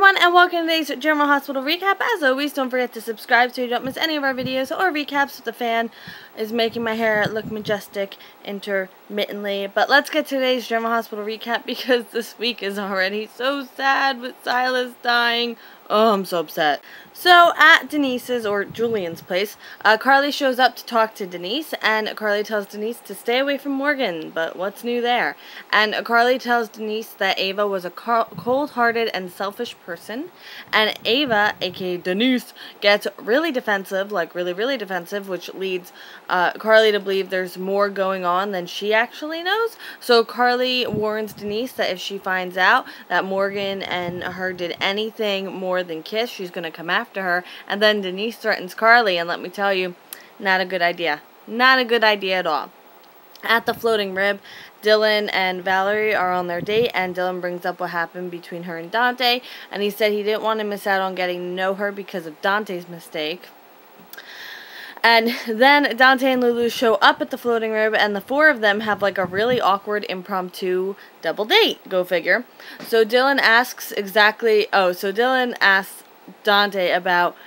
everyone, and welcome to today's General Hospital recap. As always, don't forget to subscribe so you don't miss any of our videos or recaps. The fan is making my hair look majestic intermittently. But let's get to today's General Hospital recap because this week is already so sad with Silas dying. Oh, I'm so upset. So, at Denise's, or Julian's place, Carly shows up to talk to Denise, and Carly tells Denise to stay away from Morgan, but what's new there? And Carly tells Denise that Ava was a cold-hearted and selfish person, and Ava, aka Denise, gets really defensive, like really defensive, which leads Carly to believe there's more going on than she actually knows. So Carly warns Denise that if she finds out that Morgan and her did anything more than kiss, she's going to come after her. And then Denise threatens Carly, and let me tell you, not a good idea. Not a good idea at all. At the floating rib, Dylan and Valerie are on their date, and Dylan brings up what happened between her and Dante, and he said he didn't want to miss out on getting to know her because of Dante's mistake. And then Dante and Lulu show up at the floating rib, and the four of them have like a really awkward impromptu double date. Go figure. So Dylan asks Dylan asks Dante about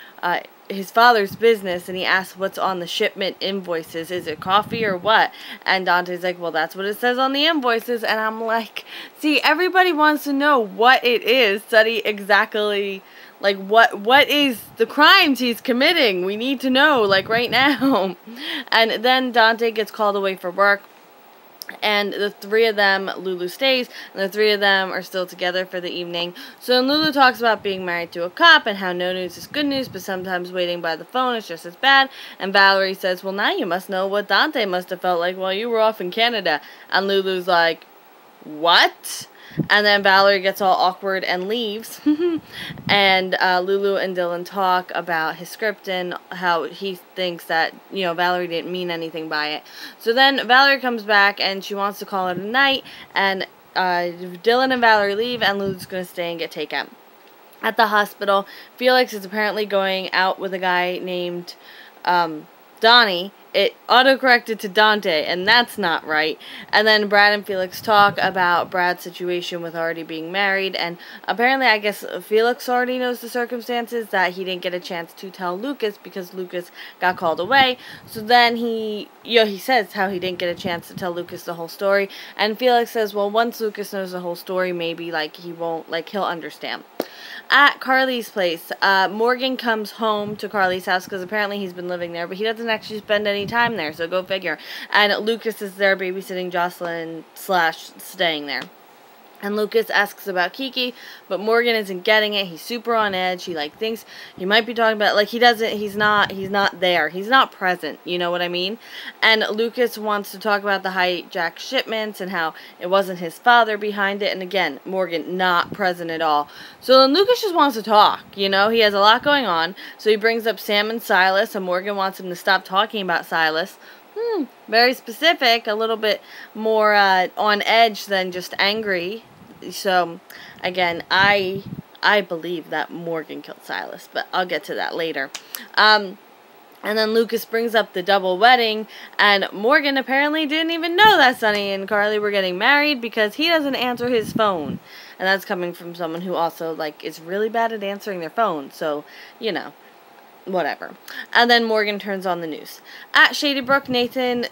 his father's business, and he asks what's on the shipment invoices. Is it coffee or what? And Dante's like, well, that's what it says on the invoices. And I'm like, see, everybody wants to know what it is. Study exactly. Like, what is the crimes he's committing? We need to know, like, right now. And then Dante gets called away for work. And the three of them, Lulu stays, and the three of them are still together for the evening. So Lulu talks about being married to a cop and how no news is good news, but sometimes waiting by the phone is just as bad. And Valerie says, well, now you must know what Dante must have felt like while you were off in Canada. And Lulu's like, what? And then Valerie gets all awkward and leaves. And Lulu and Dylan talk about his script and how he thinks that, you know, Valerie didn't mean anything by it. So then Valerie comes back and she wants to call it a night. And Dylan and Valerie leave, and Lulu's going to stay and get takeout. At the hospital, Felix is apparently going out with a guy named Donnie. It autocorrected to Dante, and that's not right. And then Brad and Felix talk about Brad's situation with already being married, and apparently I guess Felix already knows the circumstances, that he didn't get a chance to tell Lucas because Lucas got called away. So then he says how he didn't get a chance to tell Lucas the whole story, and Felix says, well, once Lucas knows the whole story, maybe like he'll understand. At Carly's place, Morgan comes home to Carly's house because apparently he's been living there, but he doesn't actually spend any time there, so go figure. And Lucas is there babysitting Jocelyn / staying there. And Lucas asks about Kiki, but Morgan isn't getting it. He's super on edge. He like thinks he might be talking about, like, he's not there. He's not present. You know what I mean? And Lucas wants to talk about the hijacked shipments and how it wasn't his father behind it. And again, Morgan not present at all. So then Lucas just wants to talk. You know, he has a lot going on. So he brings up Sam and Silas, and Morgan wants him to stop talking about Silas. Very specific, a little bit more on edge than just angry. So, again, I believe that Morgan killed Silas, but I'll get to that later. And then Lucas brings up the double wedding, and Morgan apparently didn't even know that Sonny and Carly were getting married because he doesn't answer his phone. And that's coming from someone who also, like, is really bad at answering their phone, so, you know. Whatever. And then Morgan turns on the news. At Shady Brook, Nathan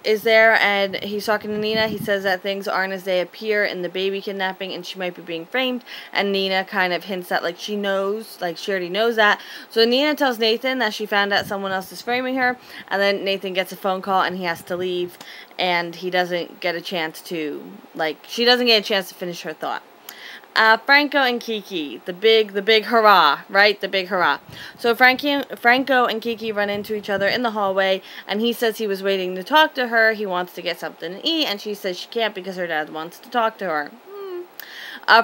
is there, and he's talking to Nina. He says that things aren't as they appear in the baby kidnapping, and she might be being framed. And Nina kind of hints that, like, she knows, like, she already knows that. So Nina tells Nathan that she found out someone else is framing her, and then Nathan gets a phone call, and he has to leave, and he doesn't get a chance to, like, she doesn't get a chance to finish her thought. Franco and Kiki, the big hurrah, right? The big hurrah. So Franco and Kiki run into each other in the hallway, and he says he was waiting to talk to her. He wants to get something to eat, and she says she can't because her dad wants to talk to her.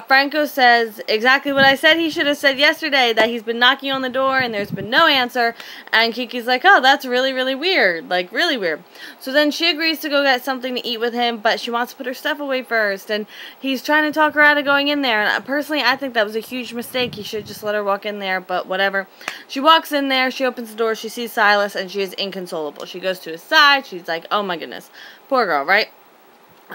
Franco says exactly what I said he should have said yesterday, that he's been knocking on the door and there's been no answer. And Kiki's like, oh, that's really weird. Like, really weird. So then she agrees to go get something to eat with him, but she wants to put her stuff away first. And he's trying to talk her out of going in there. And personally, I think that was a huge mistake. He should just let her walk in there, but whatever. She walks in there, she opens the door, she sees Silas, and she is inconsolable. She goes to his side, she's like, oh my goodness. Poor girl, right?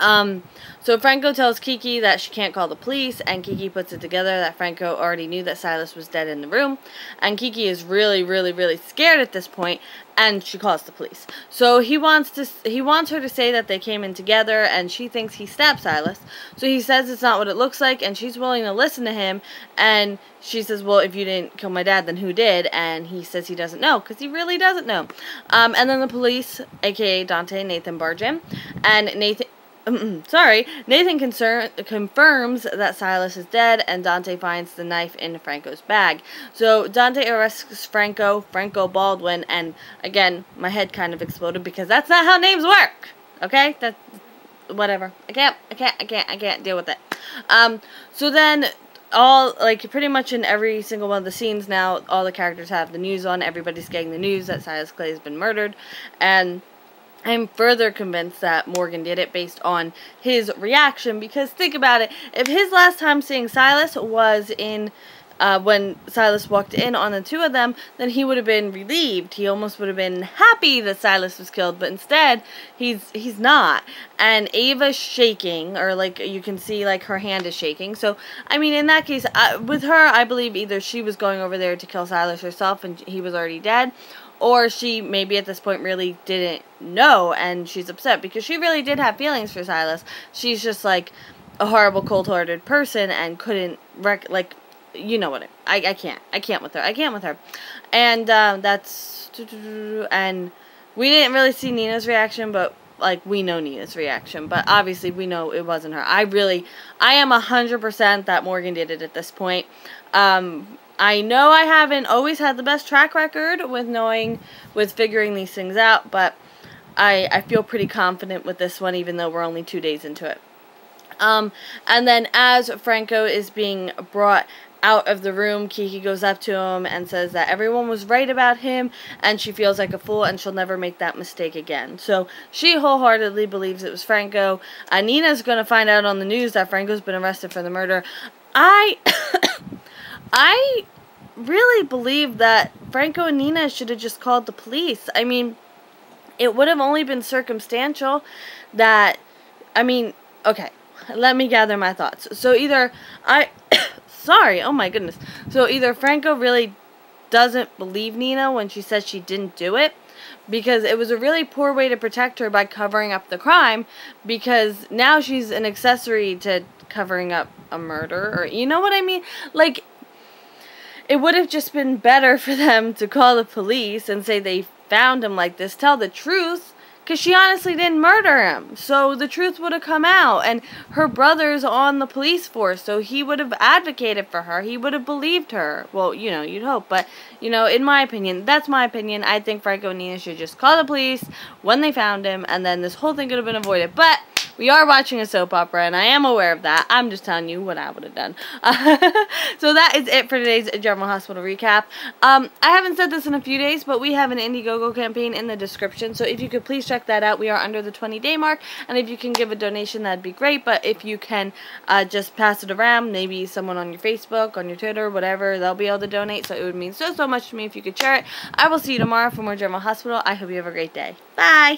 So Franco tells Kiki that she can't call the police, and Kiki puts it together that Franco already knew that Silas was dead in the room, and Kiki is really, really, really scared at this point, and she calls the police. So he wants her to say that they came in together, and she thinks he stabbed Silas. So he says it's not what it looks like, and she's willing to listen to him, and she says, well, if you didn't kill my dad, then who did? And he says he doesn't know, because he really doesn't know. And then the police, aka Dante and Nathan, barge in, and Nathan confirms that Silas is dead, and Dante finds the knife in Franco's bag. So Dante arrests Franco Baldwin, and again, my head kind of exploded because that's not how names work. Okay, that's whatever. I can't deal with it. So then, pretty much in every single one of the scenes now, all the characters have the news on. Everybody's getting the news that Silas Clay has been murdered, and I'm further convinced that Morgan did it based on his reaction, because think about it, if his last time seeing Silas was in, when Silas walked in on the two of them, then he would have been relieved. He almost would have been happy that Silas was killed, but instead, he's not. And Ava's shaking, or you can see her hand is shaking. So, I mean, in that case, with her, I believe either she was going over there to kill Silas herself and he was already dead, or she maybe at this point really didn't know and she's upset because she really did have feelings for Silas. She's just a horrible, cold-hearted person and couldn't you know what I can't with her. And and we didn't really see Nina's reaction, but we know Nina's reaction, but obviously we know it wasn't her. I am 100% that Morgan did it at this point. I know I haven't always had the best track record with figuring these things out, but I feel pretty confident with this one, even though we're only 2 days into it. And then as Franco is being brought out of the room, Kiki goes up to him and says that everyone was right about him, and she feels like a fool, and she'll never make that mistake again. So she wholeheartedly believes it was Franco. Nina's going to find out on the news that Franco's been arrested for the murder. I really believe that Franco and Nina should have just called the police. I mean, it would have only been circumstantial that, okay, let me gather my thoughts. So either sorry, oh my goodness. So either Franco really doesn't believe Nina when she says she didn't do it, because it was a really poor way to protect her by covering up the crime, because now she's an accessory to covering up a murder, or you know what I mean? It would have just been better for them to call the police and say they found him like this, tell the truth, because she honestly didn't murder him. So the truth would have come out, and her brother's on the police force, so he would have advocated for her. He would have believed her. Well, you'd hope, but, in my opinion, that's my opinion. I think Franco and Nina should just call the police when they found him, and then this whole thing could have been avoided. But we are watching a soap opera, and I am aware of that. I'm just telling you what I would have done. So that is it for today's General Hospital recap. I haven't said this in a few days, but we have an Indiegogo campaign in the description, so if you could please check that out. We are under the 20-day mark, and if you can give a donation, that'd be great. But if you can just pass it around, maybe someone on your Facebook, on your Twitter, whatever, they'll be able to donate, so it would mean so much to me if you could share it. I will see you tomorrow for more General Hospital. I hope you have a great day. Bye!